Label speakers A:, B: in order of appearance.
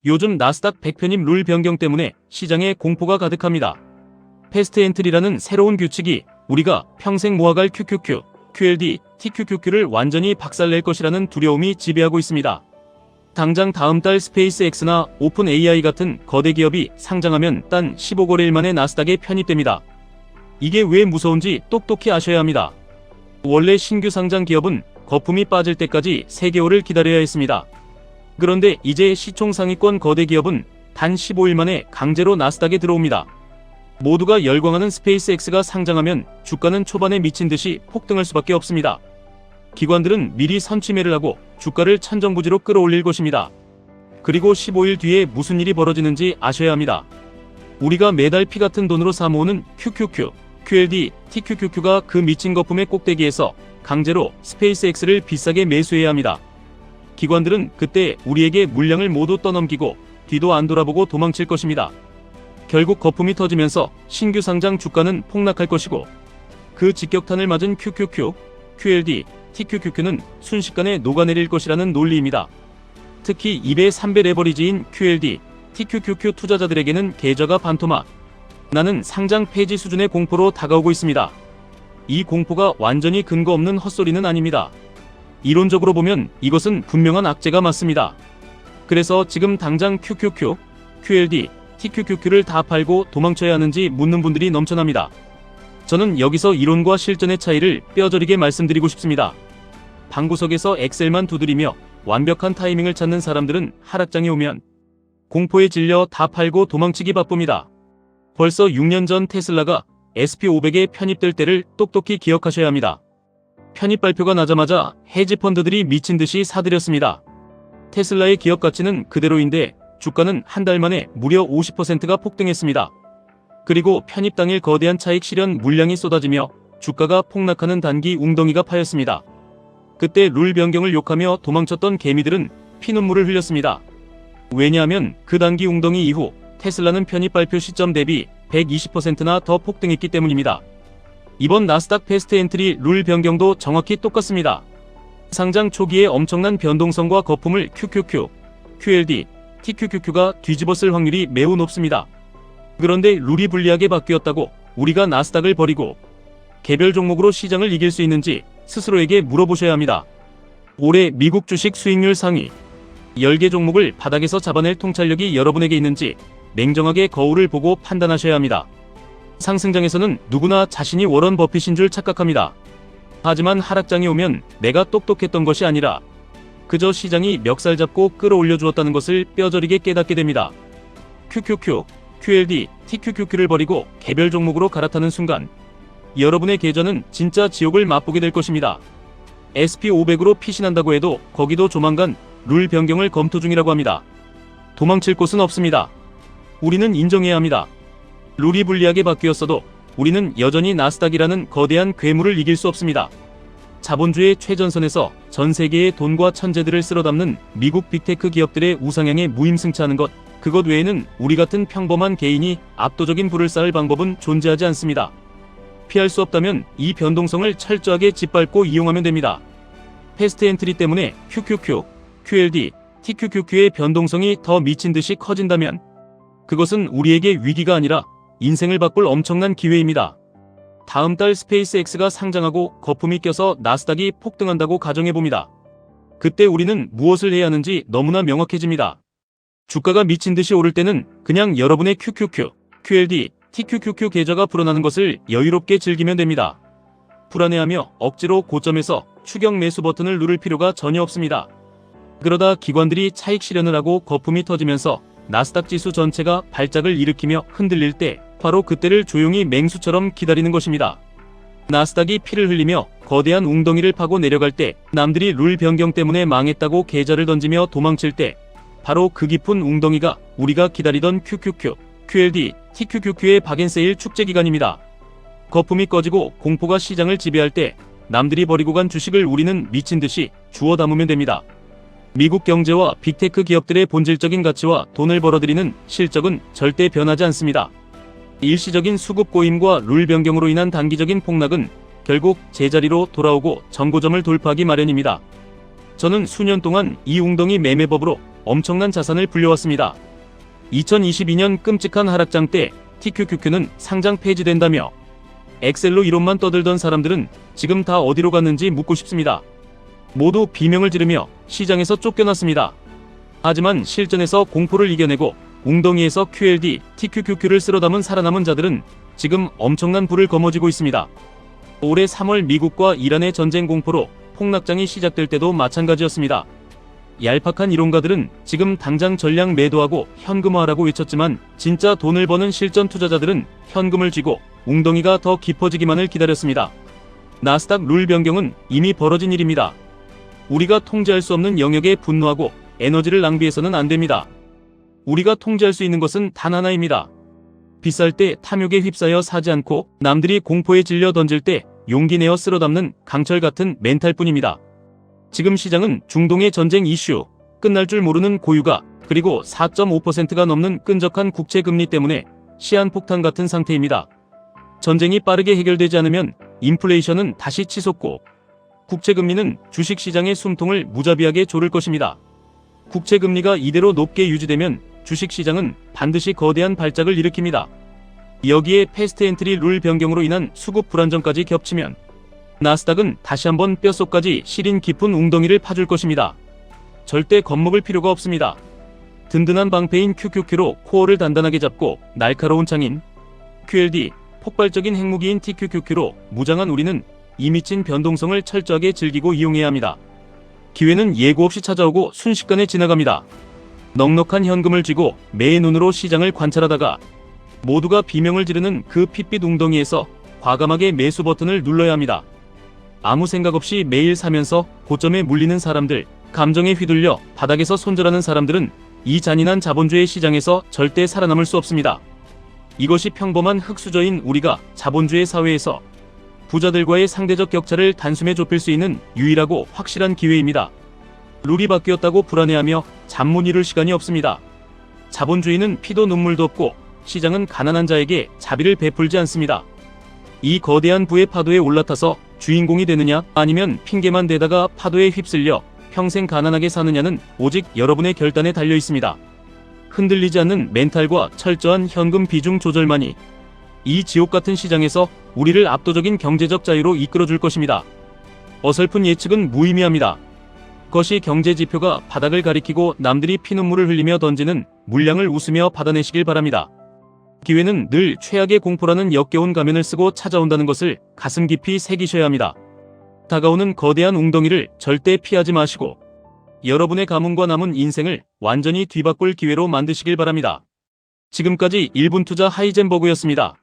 A: 요즘 나스닥 100 편입 룰 변경 때문에 시장에 공포가 가득합니다. 패스트 엔트리라는 새로운 규칙이 우리가 평생 모아갈 QQQ, QLD, TQQQ를 완전히 박살낼 것이라는 두려움이 지배하고 있습니다. 당장 다음 달 스페이스X나 오픈 AI 같은 거대 기업이 상장하면 단 15거래일 만에 나스닥에 편입됩니다. 이게 왜 무서운지 똑똑히 아셔야 합니다. 원래 신규 상장 기업은 거품이 빠질 때까지 3개월을 기다려야 했습니다. 그런데 이제 시총 상위권 거대 기업은 단 15일 만에 강제로 나스닥에 들어옵니다. 모두가 열광하는 스페이스X가 상장하면 주가는 초반에 미친 듯이 폭등할 수밖에 없습니다. 기관들은 미리 선취매를 하고 주가를 천정부지로 끌어올릴 것입니다. 그리고 15일 뒤에 무슨 일이 벌어지는지 아셔야 합니다. 우리가 매달 피 같은 돈으로 사모으는 QQQ, QLD, TQQQ가 그 미친 거품의 꼭대기에서 강제로 스페이스X를 비싸게 매수해야 합니다. 기관들은 그때 우리에게 물량을 모두 떠넘기고 뒤도 안 돌아보고 도망칠 것입니다. 결국 거품이 터지면서 신규 상장 주가는 폭락할 것이고 그 직격탄을 맞은 QQQ, QLD, TQQQ는 순식간에 녹아내릴 것이라는 논리입니다. 특히 2배, 3배 레버리지인 QLD, TQQQ 투자자들에게는 계좌가 반토막, 나는 상장 폐지 수준의 공포로 다가오고 있습니다. 이 공포가 완전히 근거 없는 헛소리는 아닙니다. 이론적으로 보면 이것은 분명한 악재가 맞습니다. 그래서 지금 당장 QQQ, QLD, TQQQ를 다 팔고 도망쳐야 하는지 묻는 분들이 넘쳐납니다. 저는 여기서 이론과 실전의 차이를 뼈저리게 말씀드리고 싶습니다. 방구석에서 엑셀만 두드리며 완벽한 타이밍을 찾는 사람들은 하락장이 오면 공포에 질려 다 팔고 도망치기 바쁩니다. 벌써 6년 전 테슬라가 SP500에 편입될 때를 똑똑히 기억하셔야 합니다. 편입 발표가 나자마자 헤지펀드들이 미친듯이 사들였습니다. 테슬라의 기업 가치는 그대로인데 주가는 한 달 만에 무려 50%가 폭등했습니다. 그리고 편입 당일 거대한 차익 실현 물량이 쏟아지며 주가가 폭락하는 단기 웅덩이가 파였습니다. 그때 룰 변경을 욕하며 도망쳤던 개미들은 피눈물을 흘렸습니다. 왜냐하면 그 단기 웅덩이 이후 테슬라는 편입 발표 시점 대비 120%나 더 폭등했기 때문입니다. 이번 나스닥 패스트 엔트리 룰 변경도 정확히 똑같습니다. 상장 초기에 엄청난 변동성과 거품을 QQQ, QLD, TQQQ가 뒤집었을 확률이 매우 높습니다. 그런데 룰이 불리하게 바뀌었다고 우리가 나스닥을 버리고 개별 종목으로 시장을 이길 수 있는지 스스로에게 물어보셔야 합니다. 올해 미국 주식 수익률 상위 10개 종목을 바닥에서 잡아낼 통찰력이 여러분에게 있는지 냉정하게 거울을 보고 판단하셔야 합니다. 상승장에서는 누구나 자신이 워런 버핏인 줄 착각합니다. 하지만 하락장이 오면 내가 똑똑했던 것이 아니라 그저 시장이 멱살 잡고 끌어올려 주었다는 것을 뼈저리게 깨닫게 됩니다. QQQ, QLD, TQQQ를 버리고 개별 종목으로 갈아타는 순간 여러분의 계좌는 진짜 지옥을 맛보게 될 것입니다. SP500으로 피신한다고 해도 거기도 조만간 룰 변경을 검토 중이라고 합니다. 도망칠 곳은 없습니다. 우리는 인정해야 합니다. 룰이 불리하게 바뀌었어도 우리는 여전히 나스닥이라는 거대한 괴물을 이길 수 없습니다. 자본주의 최전선에서 전 세계의 돈과 천재들을 쓸어담는 미국 빅테크 기업들의 우상향에 무임승차하는 것, 그것 외에는 우리 같은 평범한 개인이 압도적인 부를 쌓을 방법은 존재하지 않습니다. 피할 수 없다면 이 변동성을 철저하게 짓밟고 이용하면 됩니다. 패스트 엔트리 때문에 QQQ, QLD, TQQQ의 변동성이 더 미친 듯이 커진다면 그것은 우리에게 위기가 아니라 인생을 바꿀 엄청난 기회입니다. 다음 달 스페이스X가 상장하고 거품이 껴서 나스닥이 폭등한다고 가정해봅니다. 그때 우리는 무엇을 해야 하는지 너무나 명확해집니다. 주가가 미친 듯이 오를 때는 그냥 여러분의 QQQ, QLD, TQQQ 계좌가 불어나는 것을 여유롭게 즐기면 됩니다. 불안해하며 억지로 고점에서 추격 매수 버튼을 누를 필요가 전혀 없습니다. 그러다 기관들이 차익 실현을 하고 거품이 터지면서 나스닥 지수 전체가 발작을 일으키며 흔들릴 때 바로 그때를 조용히 맹수처럼 기다리는 것입니다. 나스닥이 피를 흘리며 거대한 웅덩이를 파고 내려갈 때, 남들이 룰 변경 때문에 망했다고 계좌를 던지며 도망칠 때 바로 그 깊은 웅덩이가 우리가 기다리던 QQQ, QLD, TQQQ의 박앤세일 축제 기간입니다. 거품이 꺼지고 공포가 시장을 지배할 때 남들이 버리고 간 주식을 우리는 미친 듯이 주워 담으면 됩니다. 미국 경제와 빅테크 기업들의 본질적인 가치와 돈을 벌어들이는 실적은 절대 변하지 않습니다. 일시적인 수급 고임과 룰 변경으로 인한 단기적인 폭락은 결국 제자리로 돌아오고 정고점을 돌파하기 마련입니다. 저는 수년 동안 이 웅덩이 매매법으로 엄청난 자산을 불려왔습니다. 2022년 끔찍한 하락장 때 TQQQ는 상장 폐지된다며 엑셀로 이론만 떠들던 사람들은 지금 다 어디로 갔는지 묻고 싶습니다. 모두 비명을 지르며 시장에서 쫓겨났습니다. 하지만 실전에서 공포를 이겨내고 웅덩이에서 QLD, TQQQ를 쓸어 담은 살아남은 자들은 지금 엄청난 부를 거머쥐고 있습니다. 올해 3월 미국과 이란의 전쟁 공포로 폭락장이 시작될 때도 마찬가지였습니다. 얄팍한 이론가들은 지금 당장 전량 매도하고 현금화하라고 외쳤지만 진짜 돈을 버는 실전 투자자들은 현금을 쥐고 웅덩이가 더 깊어지기만을 기다렸습니다. 나스닥 룰 변경은 이미 벌어진 일입니다. 우리가 통제할 수 없는 영역에 분노하고 에너지를 낭비해서는 안 됩니다. 우리가 통제할 수 있는 것은 단 하나입니다. 비쌀 때 탐욕에 휩싸여 사지 않고 남들이 공포에 질려 던질 때 용기 내어 쓸어 담는 강철 같은 멘탈뿐입니다. 지금 시장은 중동의 전쟁 이슈, 끝날 줄 모르는 고유가, 그리고 4.5%가 넘는 끈적한 국채금리 때문에 시한폭탄 같은 상태입니다. 전쟁이 빠르게 해결되지 않으면 인플레이션은 다시 치솟고 국채금리는 주식시장의 숨통을 무자비하게 조를 것입니다. 국채금리가 이대로 높게 유지되면 주식시장은 반드시 거대한 발작을 일으킵니다. 여기에 패스트 엔트리 룰 변경으로 인한 수급 불안정까지 겹치면 나스닥은 다시 한번 뼛속까지 시린 깊은 웅덩이를 파줄 것입니다. 절대 겁먹을 필요가 없습니다. 든든한 방패인 QQQ로 코어를 단단하게 잡고 날카로운 창인 QLD, 폭발적인 핵무기인 TQQQ로 무장한 우리는 이 미친 변동성을 철저하게 즐기고 이용해야 합니다. 기회는 예고 없이 찾아오고 순식간에 지나갑니다. 넉넉한 현금을 쥐고 매의 눈으로 시장을 관찰하다가 모두가 비명을 지르는 그 핏빛 웅덩이에서 과감하게 매수 버튼을 눌러야 합니다. 아무 생각 없이 매일 사면서 고점에 물리는 사람들, 감정에 휘둘려 바닥에서 손절하는 사람들은 이 잔인한 자본주의 시장에서 절대 살아남을 수 없습니다. 이것이 평범한 흙수저인 우리가 자본주의 사회에서 부자들과의 상대적 격차를 단숨에 좁힐 수 있는 유일하고 확실한 기회입니다. 룰이 바뀌었다고 불안해하며 잠 못 이룰 시간이 없습니다. 자본주의는 피도 눈물도 없고 시장은 가난한 자에게 자비를 베풀지 않습니다. 이 거대한 부의 파도에 올라타서 주인공이 되느냐 아니면 핑계만 대다가 파도에 휩쓸려 평생 가난하게 사느냐는 오직 여러분의 결단에 달려 있습니다. 흔들리지 않는 멘탈과 철저한 현금 비중 조절만이 이 지옥같은 시장에서 우리를 압도적인 경제적 자유로 이끌어줄 것입니다. 어설픈 예측은 무의미합니다. 그것이 경제지표가 바닥을 가리키고 남들이 피눈물을 흘리며 던지는 물량을 웃으며 받아내시길 바랍니다. 기회는 늘 최악의 공포라는 역겨운 가면을 쓰고 찾아온다는 것을 가슴 깊이 새기셔야 합니다. 다가오는 거대한 웅덩이를 절대 피하지 마시고 여러분의 가문과 남은 인생을 완전히 뒤바꿀 기회로 만드시길 바랍니다. 지금까지 1분 투자 하이젠버그였습니다.